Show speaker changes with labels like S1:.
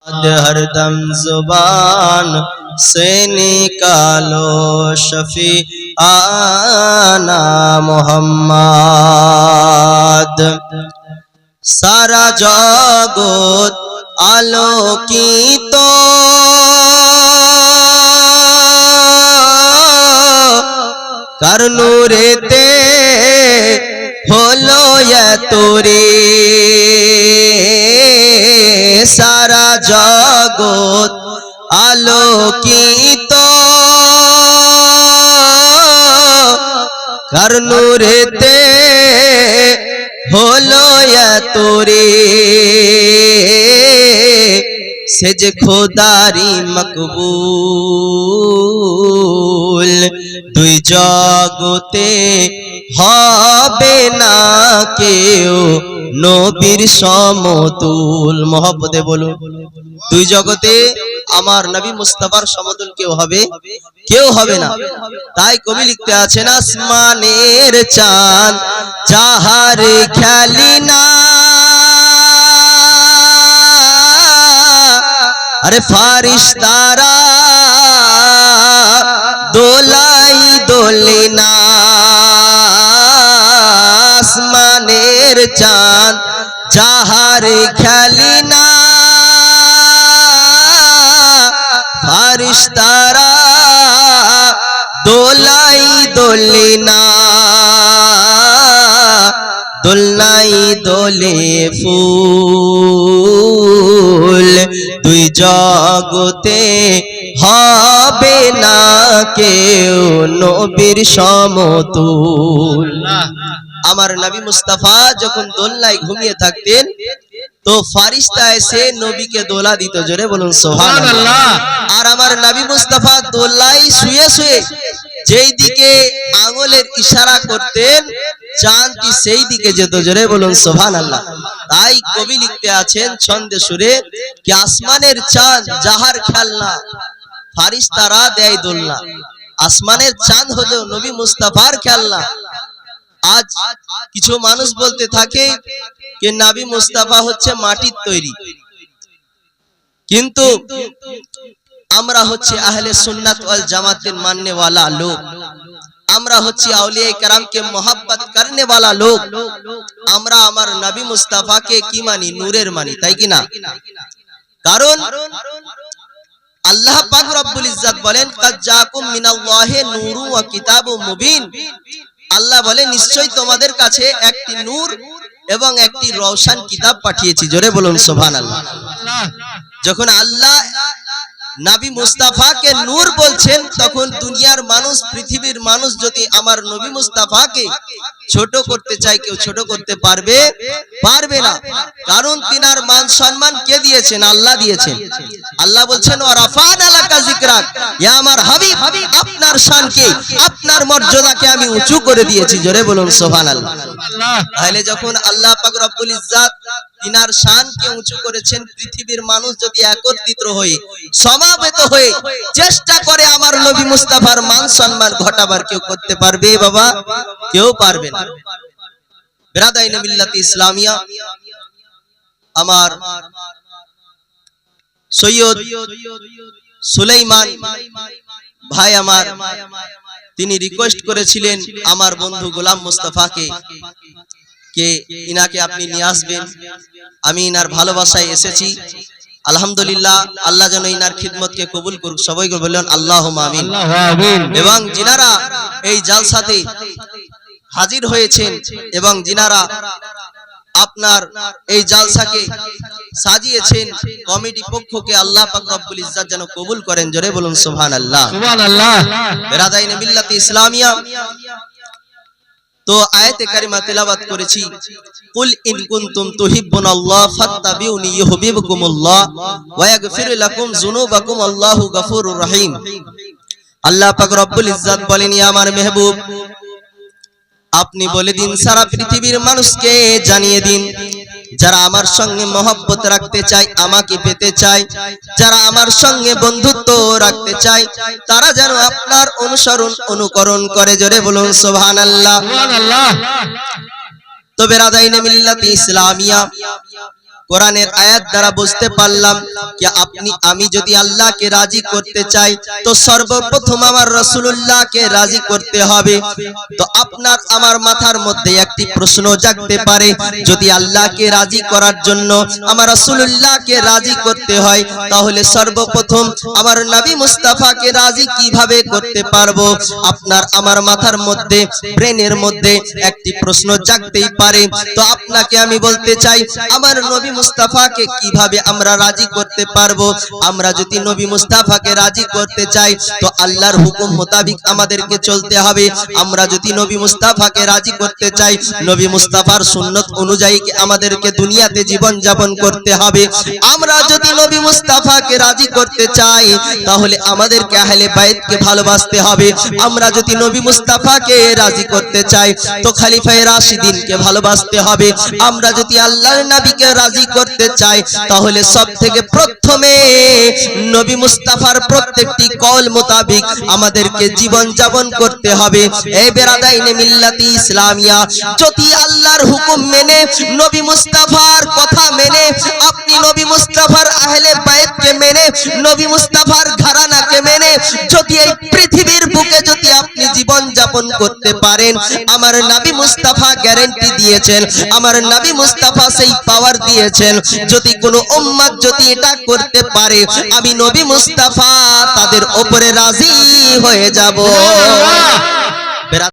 S1: हरदम जुबान से निकालो शफी आना मोहम्मद। सारा जगत आलोकित कर नूरेते হলো এতরে। সারা জগৎ আলোকিত কার নূরেতে হলো এতরে। সে যে খোদারি মকবুল দুই জগতে হবে না কেউ নবীর সমতুল। মহব্বতে বলুন, দুই জগতে আমার নবী মুস্তাফার সমতুল কেউ হবে না। তাই কবি লিখতে আছেন, আসমানের চাঁদ যাহার খেলি না, আরে ফারিস্তারা দোলাই দোলে না। আসমানের চাঁদ যাহার খেলি না, ফারিস্তারা দোলাই দোলে না। দোলনাই দোলে ফুল দুই জগতে হবে না কেউ নবীর সমতুল। আমার নবী মুস্তাফা যখন দোলনায় ঘুমিয়ে থাকতেন তো ফারিস্তা এসে নবীকে দোলা দিত। জোরে বলুন সুবহানাল্লাহ। আর আমার নবী মুস্তাফা দোলনায় শুয়ে শুয়ে যেই দিকে আঙ্গুলের ইশারা করতেন চাঁদটি সেই দিকে যেত। জোরে বলুন সুবহানাল্লাহ। তাই কবি লিখতে আছেন ছন্দে সুরে কি আসমানের চাঁদ যাহার খেলনা, ফারিস্তারা দেয় দোলনা। আসমানের চাঁদ হলো নবী মুস্তাফার খেলনা। আজ কিছু মানুষ বলতে থাকে যে নবী মুস্তাফা হচ্ছে মাটির তৈরি, কিন্তু আমরা হচ্ছে আহলে সুন্নাত ওয়াল জামাতের মাননে ওয়ালা লোক। আমরা হচ্ছে আউলিয়া কেরামকে মোহাব্বত করনে ওয়ালা লোক। আমরা আমার নবী মুস্তাফাকে কি মানি? নূরের মানি, তাই কি না? কারণ আল্লাহ পাক রব্বুল ইজ্জত বলেন, কাদ জাকুম মিনাল্লাহি নূরু ওয়া কিতাবুম মুবিন। আল্লাহ বলে নিশ্চয়ই তোমাদের কাছে একটি নূর এবং একটি রওশন কিতাব পাঠিয়েছি। জোরে বলুন সুবহানাল্লাহ। যখন আল্লাহ নবী মুস্তাফাকে নূর বলছেন তখন দুনিয়ার মানুষ, পৃথিবীর মানুষ যদি আমার নবী মুস্তাফাকে ছোট করতে চায়, কেউ ছোট করতে পারবে না। কারণ তিনার মান সম্মান কে দিয়েছেন? আল্লাহ দিয়েছেন। আল্লাহ বলছেন, ওয়া রাফা'না লাকা যিকরাক, ইয়া আমার হাবিব আপনার শানকে, আপনার মর্যাদাকে আমি উঁচু করে দিয়েছি। জোরে বলুন সুবহানাল্লাহ। তাহলে যখন আল্লাহ পাক রব্বুল ইজ্জত তিনার শানকে উঁচু করেছেন, পৃথিবীর মানুষ যদি একত্রিত হয়ে সমাবেত হয়ে চেষ্টা করে আমার নবী মুস্তাফার মান সম্মান ঘটাবার, কেউ করতে পারবে? বাবা, কেউ পারবে না। বিরাদাইনে মিল্লাত ইসলামিয়া, আমার সৈয়দ সুলাইমান ভাই আমার, তিনি রিকোয়েস্ট করেছিলেন আমার বন্ধু গোলাম মুস্তাফাকে কে ইনাকে আপনি নিয়ে আসবেন। আমি ইনার ভালোবাসায় এসেছি। আলহামদুলিল্লাহ, আল্লাহ যেন ইনার খিদমতকে কবুল করুক। সবাই বললেন আল্লাহুম্মা আমিন। এবং যিনারা এই জালসাতে হাজির হয়েছেন এবং যিনারা আপনার এই জালসাকে সাজিয়েছেন, কমিটি পক্ষকে আল্লাহ পাক রব্বুল ইজ্জত যেন কবুল করেন। জোরে বলুন সুবহানাল্লাহ। সুবহানাল্লাহ। বিরাদাইনে মিল্লাত ইসলামিয়া, তো আয়াতে কারিমা তেলাওয়াত করেছি, কুল ইন কুনতুম তুহিব্বুনাল্লাহ ফাত্তাবিউনি ইউহিব্বুকুমুল্লাহ ওয়া ইয়াগফির লাকুম যুনুবাকুম আল্লাহু গফুরুর রহিম। আল্লাহ পাক রব্বুল ইজ্জত বলেন, ইয়া আমার মেহবুব আপনি বলে দিন, সারা পৃথিবীর মানুষকে জানিয়ে দিন, যারা আমার সঙ্গে মহব্বত রাখতে চায়, আমাকে পেতে চায়, যারা আমার সঙ্গে বন্ধুত্ব রাখতে চায়, তারা যেন আপনার অনুকরণ করে। জোরে বলুন সুবহানাল্লাহ। তো বিরাদাইনে মিল্লাত ইসলামিয়া, কোরআনের আয়াত দ্বারা বুঝতে পারলাম যে আমি যদি আল্লাহকে রাজি করতে চাই তো সর্বপ্রথম আমার রাসূলুল্লাহকে রাজি করতে হবে। তো আপনার আমার মাথার মধ্যে একটি প্রশ্ন জাগতে পারে, যদি আল্লাহকে রাজি করার জন্য আমার রাসূলুল্লাহকে রাজি করতে হয় তাহলে সর্বপ্রথম আমার নবী মুস্তাফাকে রাজি কিভাবে করতে পারবো? আপনার আমার মাথার মধ্যে, ব্রেনের মধ্যে একটি প্রশ্ন জাগতেই পারে। তো আপনাকে আমি বলতে চাই, আমার নবী মুস্তাফাকে কিভাবে আমরা রাজি করতে পারবো? আমরা যদি নবী মুস্তাফাকে রাজি করতে চাই তো আল্লাহর হুকুম মোতাবেক আমাদেরকে চলতে হবে। আমরা যদি নবী মুস্তাফাকে রাজি করতে চাই, নবী মুস্তাফার সুন্নত অনুযায়ী আমাদেরকে দুনিয়াতে জীবন যাপন করতে হবে। আমরা যদি নবী মুস্তাফাকে রাজি করতে চাই তাহলে আমাদেরকে আহলে বাইতকে ভালোবাসতে হবে। আমরা যদি নবী মুস্তাফাকে রাজি করতে চাই তো খলিফায়ে রাশিদিনকে ভালোবাসতে হবে। আমরা যদি আল্লাহর নবীকে রাজি করতে চাই তাহলে সবথেকে প্রথমে নবী মুস্তাফার প্রত্যেকটি কওল মোতাবেক আমাদেরকে জীবন যাপন করতে হবে। এই বেরাদাইনে মিল্লাতি ইসলামিয়া, যদি আল্লাহর হুকুম মেনে, নবী মুস্তাফার কথা মেনে, আপনি নবী মুস্তাফার আহলে বাইতকে মেনে, নবী মুস্তাফার ঘরানাকে মেনে যদি এই পৃথিবীর বুকে যদি আপনি জীবন যাপন করতে পারেন, আমার নবী মুস্তাফা গ্যারান্টি দিয়েছেন, আমার নবী মুস্তাফা সেই পাওয়ার দিয়েছেন, যদি কোনো উম্মত যদি এটা করতে পারে আমি নবী মুস্তাফা তাদের উপরে রাজি হয়ে যাব।